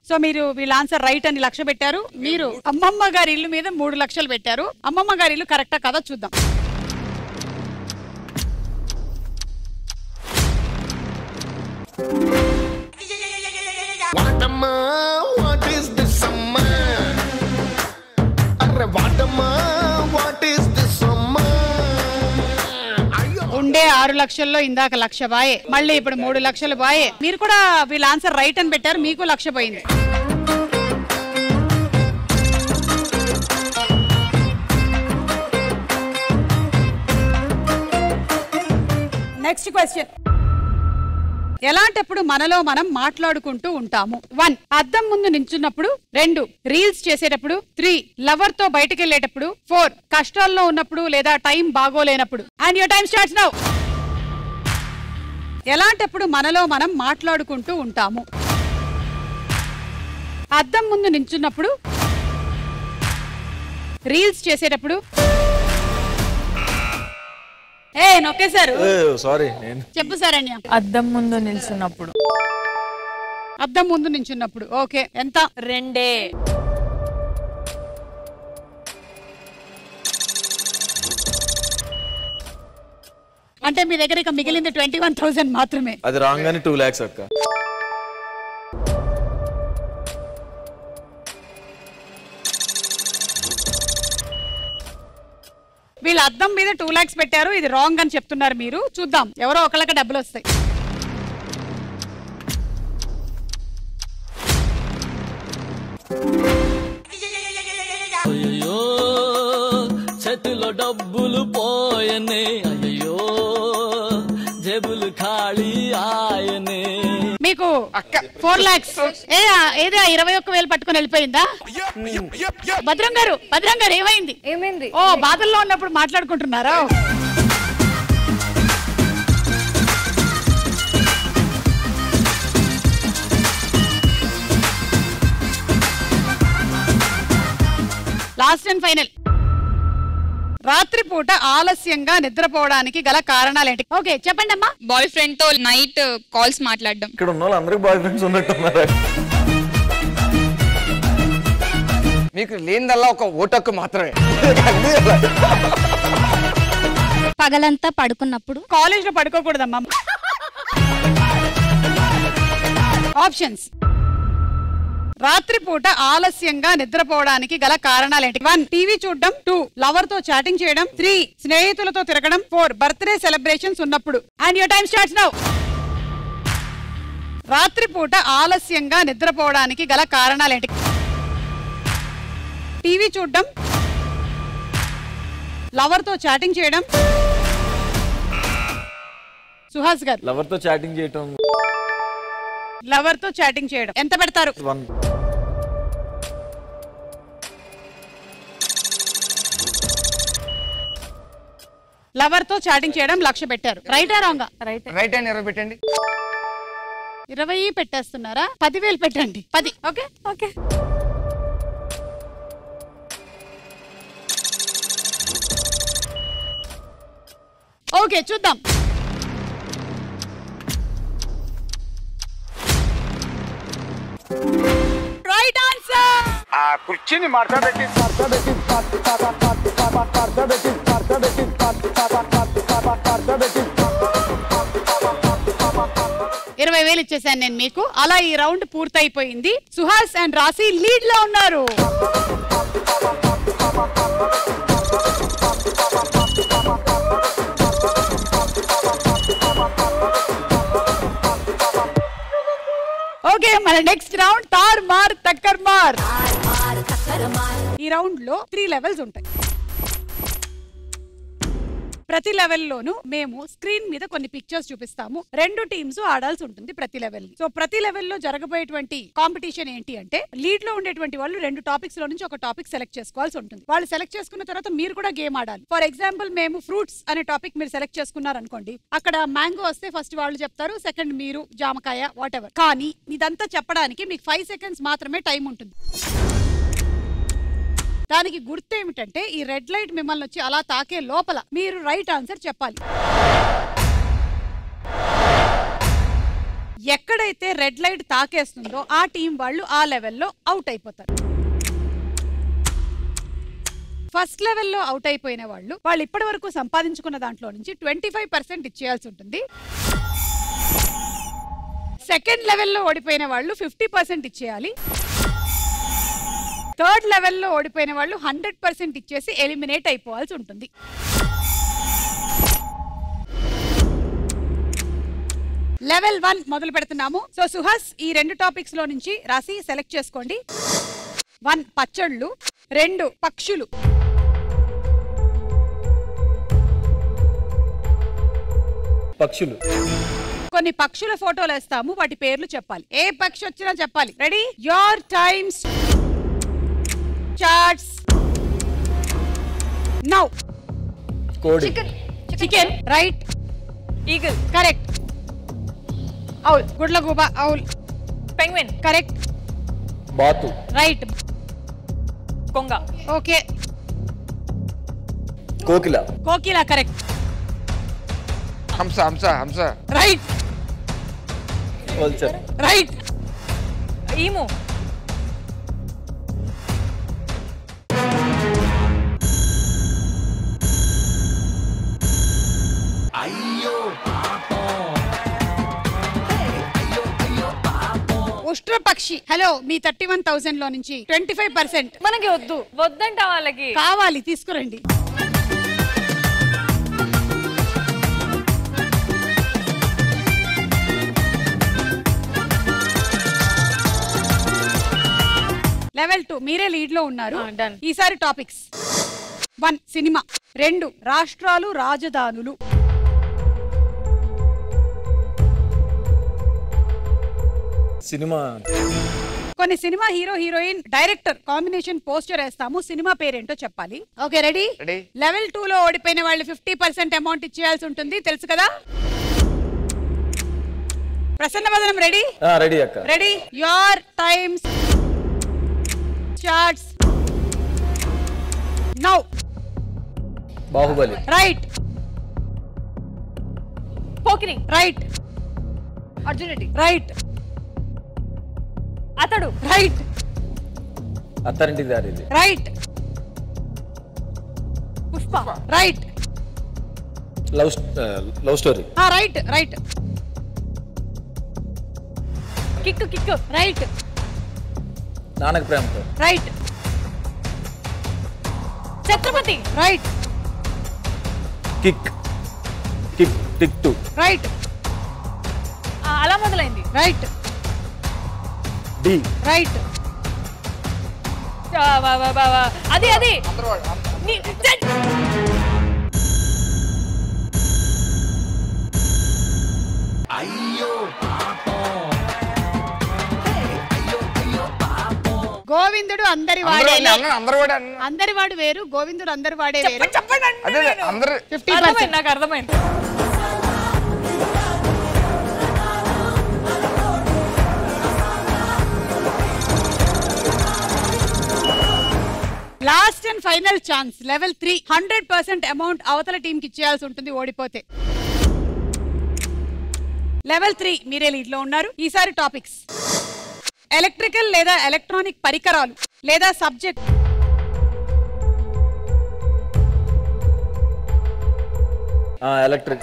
సో మీరు వీళ్ళ ఆన్సర్ రైట్ అని 1,00,000 పెట్టారు. మీరు అమ్మమ్మ గారి ఇల్లు మీద 3 లక్షలు పెట్టారు. అమ్మమ్మ గారి ఇల్లు కరెక్టా కదా చూద్దాం. ఉండే 6 లక్షల్లో ఇందాక 1,00,000 బాయే, మళ్ళీ ఇప్పుడు 3 లక్షలు బాయే. మీరు కూడా వీళ్ళ ఆన్సర్ రైట్ అని పెట్టారు, మీకు 1,00,000 పోయింది. Next question. ఎలాంటప్పుడు మనలో మనం మాట్లాడుకుంటూ ఉంటాము? 1 అద్దం ముందు నించున్నప్పుడు, 2 రీల్స్ చేసేటప్పుడు, 3 లవర్ తో బయటకు వెళ్ళేటప్పుడు, 4 కష్టాల్లో ఉన్నప్పుడు లేదా టైం బాగోలేనప్పుడు. And your time starts now. ఎలాంటప్పుడు మనలో మనం మాట్లాడుకుంటూ ఉంటాము? అద్దం ముందు నించున్నప్పుడు, రీల్స్ చేసేటప్పుడు. నొక్కేశారు. సారీ. చెప్పు శరణ్య. అద్దం ముందు నిల్చున్నప్పుడు. అద్దం ముందు నించున్నప్పుడు. ఓకే ఎంత? 2. అంటే మీ దగ్గర ఇక మిగిలింది 21,000 మాత్రమే. అది రాంగ్ అని 2 lakhs అక్క. వీళ్ళు అద్దం మీద 2 lakhs పెట్టారు. ఇది రాంగ్ అని చెప్తున్నారు మీరు. చూద్దాం ఎవరో ఒకళ్ళకి డబ్బులు వస్తాయి. అయ్యో చేతిలో డబ్బులు పోయనే, అయ్యో జేబులు ఖాళీ ఆయనే. మీకు 4 lakhs. ఏదో 21,000 పట్టుకొని వెళ్ళిపోయిందా? భద్రం గారు ఏమైంది? ఏమైంది? ఓ బాధల్లో ఉన్నప్పుడు మాట్లాడుకుంటున్నారా? Last and final. రాత్రిపూట ఆలస్యంగా నిద్రపోవడానికి గల కారణాలేంటి? ఓకే చెప్పండి అమ్మా. బాయ్ ఫ్రెండ్ తో నైట్ కాల్స్ మాట్లాడడం. ఇక్కడ ఉన్న వాళ్ళందరికీ బాయ్ ఫ్రెండ్స్ ఉన్నట్టున్నారా? మీకు లేనిదల్లా ఒక ఓటక్కు మాత్రమే. పగలంతా పడుకున్నప్పుడు. కాలేజ్ లో పడుకోకూడదమ్మా. ఆప్షన్స్: రాత్రిపూట ఆలస్యంగా నిద్రపోవడానికి గల కారణాలేంటి? 1 టీవీ చూడడం, 2 లవర్ తో చాటింగ్ చేయడం, 3 స్నేహితులతో తిరగడం, 4 బర్త్డే సెలబ్రేషన్స్ ఉన్నప్పుడు. And your time starts now. రాత్రిపూట ఆలస్యంగా నిద్రపోవడానికి గల కారణాలేంటి? టీవీ చూడడం, లవర్ తో చాటింగ్ చేయడం. సుహాస్ గారు. లవర్ తో చాటింగ్ చేయటం. లవర్ తో చాటింగ్ చేయడం ఎంత పెడతారు? 1. లవర్ తో చాటింగ్ చేయడం 1,00,000 పెట్టారు. రైటా రాంగా? రైట్ అని 20 పెట్టండి. 20 పెట్టేస్తున్నారా? 10,000 పెట్టండి. 10. Okay okay. ఓకే చూద్దాం. Right answer. ఆ కుర్చీని మార్చబెట్టి 20,000 ఇచ్చేసాను నేను మీకు. అలా ఈ రౌండ్ పూర్తయిపోయింది. సుహాస్ అండ్ రాశి లీడ్ లో ఉన్నారు. ఓకే మన నెక్స్ట్ రౌండ్ తార్ మార్ టక్కర్ మార్. ఈ రౌండ్ లో 3 లెవెల్స్ ఉంటాయి. ప్రతి లెవెల్లోనూ మేము స్క్రీన్ మీద కొన్ని పిక్చర్స్ చూపిస్తాము. 2 టీమ్స్ ఆడాల్సి ఉంటుంది ప్రతి లెవెల్. సో ప్రతి లెవెల్లో జరగబోయేటువంటి కాంపిటీషన్ ఏంటి అంటే, లీడ్ లో ఉండేటువంటి వాళ్ళు 2 టాపిక్స్ లో నుంచి ఒక టాపిక్ సెలెక్ట్ చేసుకోవాల్సి ఉంటుంది. వాళ్ళు సెలెక్ట్ చేసుకున్న తర్వాత మీరు కూడా గేమ్ ఆడాలి. ఫర్ ఎగ్జాంపుల్ మేము ఫ్రూట్స్ అనే టాపిక్ మీరు సెలెక్ట్ చేసుకున్నారు అనుకోండి, అక్కడ మ్యాంగో వస్తే ఫస్ట్ వాళ్ళు చెప్తారు, సెకండ్ మీరు, జామకాయ వాట్ ఎవర్. కానీ ఇదంతా చెప్పడానికి మీకు 5 సెకండ్స్ మాత్రమే టైం ఉంటుంది. దానికి గుర్తు ఏమిటంటే, ఈ రెడ్ లైట్ మిమ్మల్ని వచ్చి అలా తాకే లోపల మీరు రైట్ ఆన్సర్ చెప్పాలి. ఎక్కడైతే రెడ్ లైట్ తాకేస్తుందో ఆ టీం వాళ్ళు ఆ లెవెల్లో అవుట్ అయిపోతారు. ఫస్ట్ లెవెల్లో అవుట్ అయిపోయిన వాళ్ళు ఇప్పటి వరకు సంపాదించుకున్న దాంట్లో నుంచి 25% ఇచ్చేయాల్సి ఉంటుంది. సెకండ్ లెవెల్లో ఓడిపోయిన వాళ్ళు 50% ఇచ్చేయాలి. థర్డ్ లెవెల్లో ఓడిపోయిన వాళ్ళు 100% ఇచ్చేసి ఎలిమినేట్ అయిపోవాల్సి ఉంటుంది. లెవెల్ 1 మొదలు పెడుతున్నాము. సో సుహాస్ ఈ 2 టాపిక్స్ లో నుంచి రాసి సెలెక్ట్ చేసుకోండి. 1 పచ్చళ్ళు, 2 పక్షులు. పక్షులు. కొన్ని పక్షుల ఫోటోలు వేస్తాము, వాటి పేర్లు చెప్పాలి. ఏ పక్షి వచ్చినా చెప్పాలి. Ready? Your times starts now. కోడి. Chicken right. Eagle correct. Owl గుడ్లగూబ ఔల్. Penguin correct. బాతు రైట్. కొంగ ఓకే. కోకిల. కోకిల కరెక్ట్. హంస హంస హంస రైట్. Vulture right. ఈము. ఉష్ట్ర పక్షి. హలో, మీ 31,000 లో నుంచి 25% మనకి వద్దంట వాళ్ళకి కావాలి, తీసుకురండి. లెవెల్ 2 మీరే లీడ్ లో ఉన్నారు. ఈసారి టాపిక్స్: 1 సినిమా, 2 రాష్ట్రాలు రాజధానులు, సినిమా. కొన్ని cinema hero heroine director combination poster వేస్తాము. సినిమా పేరేంటో చెప్పాలి. Okay ready? లెవెల్ 2 లో ఓడిపోయిన వాళ్ళు 50% అమౌంట్ ఇచ్చేయాల్సి ఉంటుంది, తెలుసు కదా? ప్రసన్న వదనం రెడీ? రెడీ అక్క. Ready? Your times starts now. Baahubali. Right. Pokiri. Right. Arjun Reddy. Right. Athadu. Right. Attarintiki Daredi. Right. Pushpa. Right. Love Story. Right. Right. Kick. Right. Nannaku Prematho. Right. Chatrapathi. Right. Kick 2. Right. Ala Modalaindi. Right. Dhee. Right. అది గోవిందుడు అందరి వాడు వేరు, గోవిందుడు అందరి వాడే వేరు. చెప్పండి. 50%. నాకు అర్థమైంది. Last and final chance. Level 3 100% amount అవతల టీం కి ఇచ్చేయాల్సి ఉంటుంది ఓడిపోతే. లెవెల్ 3 మీరే లీడ్ లో ఉన్నారు. ఈసారి టాపిక్స్ ఎలక్ట్రికల్ లేదా ఎలక్ట్రానిక్ పరికరాలు లేదా సబ్జెక్ట్. ఎలక్ట్రిక్.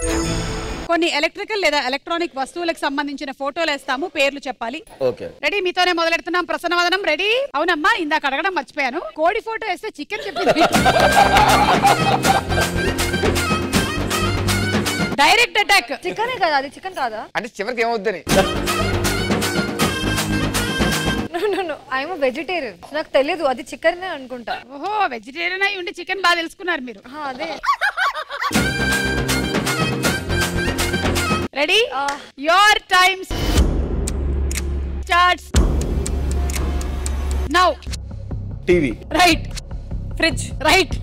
కొన్ని ఎలక్ట్రికల్ లేదా ఎలక్ట్రానిక్ వస్తువులకు సంబంధించిన ఫోటోలు వేస్తాము, పేర్లు చెప్పాలి. ఓకే. రెడీ? మీతోనే మొదలెడుతున్నాం. ప్రసన్నవదనం రెడీ? అవునమ్మా, ఇందాక అడగడం మర్చిపోయాను. కోడి ఫోటో వేస్తే చికెన్ చెప్పింది. Direct attack. చికెనే కదా అది, చికెన్ కాదా? అంటే చివరికి ఏమవుద్దని. ఐఎమ్ వెజిటేరియన్, నాకు తెలియదు అది చికెన్ అనుకుంటా. ఓహో, వెజిటేరియన్ అయి ఉండి చికెన్ బాగా తెలుసుకున్నారు మీరు. అదే. Ready? Your time starts now. TV. Right. Fridge. Right.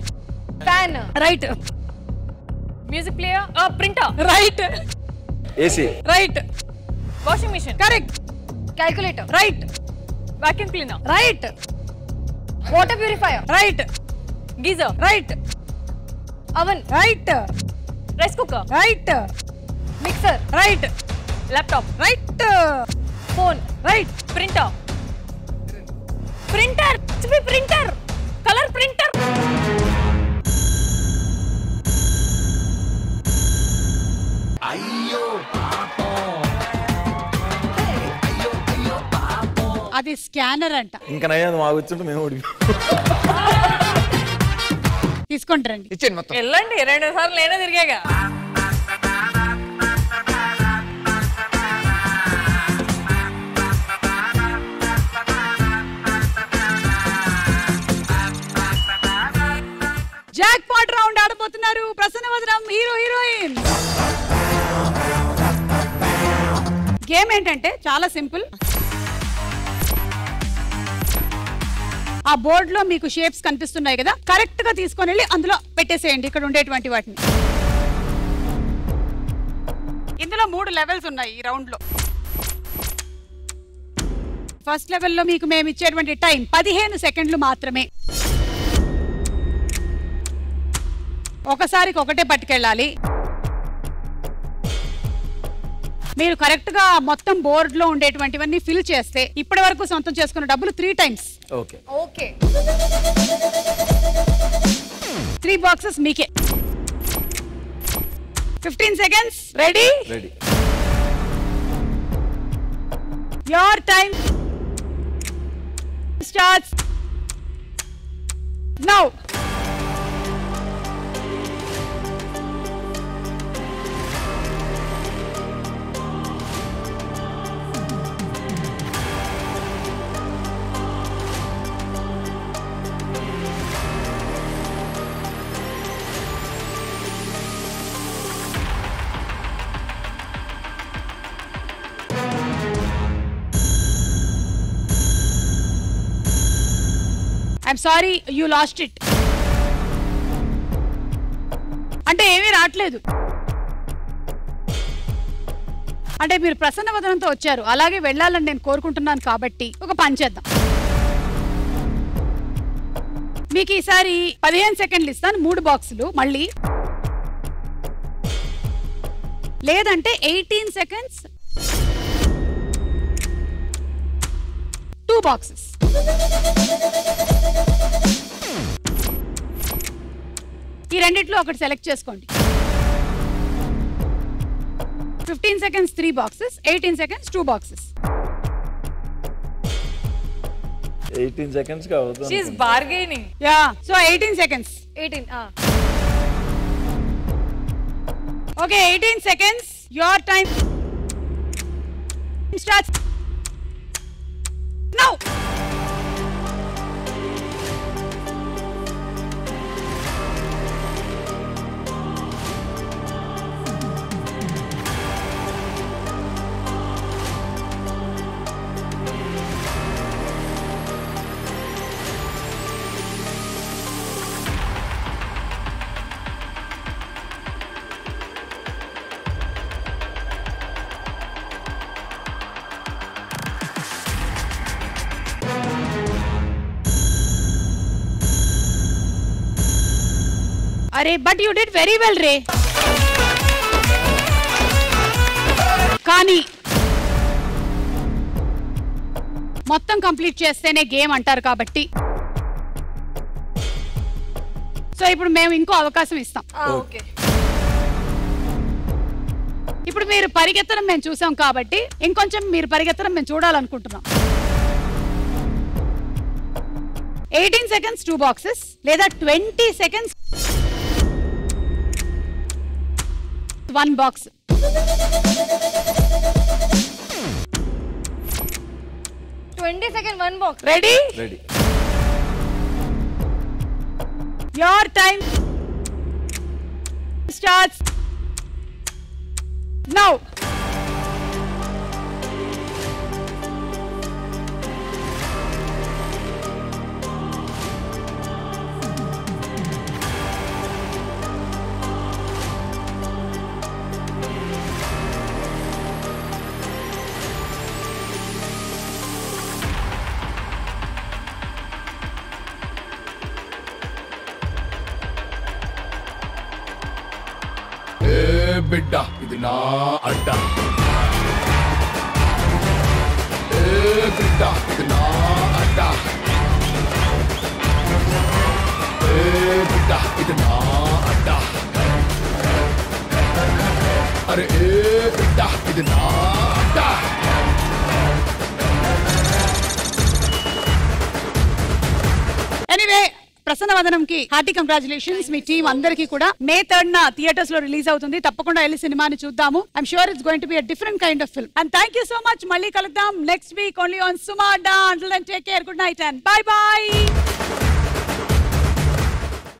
Fan. Right. Music player. Printer. Right. AC. Right. Washing machine. Correct. Calculator. Right. Vacuum cleaner. Right. Water purifier. Right. Geyser. Right. Oven. Right. Rice cooker. Right. Mixer. Right. Laptop. Right. Phone. Right. Printer. Printer. Colour printer. అది scanner అంట. ఇంకా నయ్యాది మా కూర్చుంటే మేము ఓడి తీసుకుంటారండి. ఇచ్చేయండి మొత్తం. వెళ్ళండి, 2 సార్లు నేనే తిరిగాగా. జాక్ పాట్ రౌండ్ ఆడబోతున్నారు ప్రసన్నవదనం హీరో హీరోయిన్. గేమ్ ఏంటంటే చాలా సింపుల్. ఆ బోర్డ్ లో మీకు షేప్స్ కనిపిస్తున్నాయి కదా, కరెక్ట్ గా తీసుకొని వెళ్ళి అందులో పెట్టేసేయండి ఇక్కడ ఉండేటువంటి వాటిని. ఇందులో 3 లెవెల్స్ ఉన్నాయి ఈ రౌండ్ లో. ఫస్ట్ లెవెల్లో మీకు మేము ఇచ్చేటువంటి టైం 15 సెకండ్లు మాత్రమే. ఒకసారికి ఒకటే పట్టుకెళ్ళాలి. మీరు కరెక్ట్ గా మొత్తం బోర్డ్ లో ఉండేటువంటివన్నీ ఫిల్ చేస్తే ఇప్పటి వరకు సొంతం చేసుకున్న డబ్బులు 3 టైమ్స్. ఓకే. ఓకే. 3 బాక్సెస్ మీకే. 15 seconds. Ready? Ready. Your time starts now. I'm sorry you lost it. అంటే ఏమీ రావట్లేదు. అంటే మీరు ప్రసన్నవదనంతో వచ్చారు, అలాగే వెళ్ళాలని నేను కోరుకుంటున్నాను. కాబట్టి ఒక పని చేద్దాం. మీకు ఈసారి 15 సెకండ్లు ఇస్తాను, 3 బాక్సులు మళ్ళీ, లేదంటే 18 సెకండ్స్ 2 బాక్సెస్. ఈ రెండిట్లో ఒకటి సెలెక్ట్ చేసుకోండి. 15 seconds 3 boxes, 18 seconds 2 boxes. 18 seconds గా అవుతుంది. She is bargaining. Yeah, so 18 seconds. 18. Okay, 18 seconds. Your time starts now. అరే but you did very well రే. కానీ మొత్తం కంప్లీట్ చేస్తేనే గేమ్ అంటారు కాబట్టి సో ఇప్పుడు మేము ఇంకో అవకాశం ఇస్తాం. ఓకే. ఇప్పుడు మీరు పరిగెత్తడం మేము చూసాం కాబట్టి ఇంకొంచెం మీరు పరిగెత్తడం మేము చూడాలనుకుంటున్నాం. 18 seconds 2 boxes లేదా 20 seconds 1 box. second 1 box. Ready? Ready. Your time starts now. బిడ్డ ఇది నా అడ్డ, ఏ బిడ్డ ఇది నా అడ్డ, ఏ బిడ్డ ఇది నా అడ్డ, అరే ఏ బిడ్డ ఇది నా అడ్డ. ఎనీవే ప్రసన్నవదనంకి హార్టీ కంగ్రాచులేషన్స్. మీ టీం అందరికీ కూడా May 3rd థియేటర్స్ లో రిలీజ్ అవుతుంది. తప్పకుండా వెళ్ళి సినిమాని చూద్దాము. I'm sure it's going to be a different kind of film. And thank you so much. మళ్ళీ కలుద్దాం next week only on Suma Adda. Until then take care. Good night and bye by.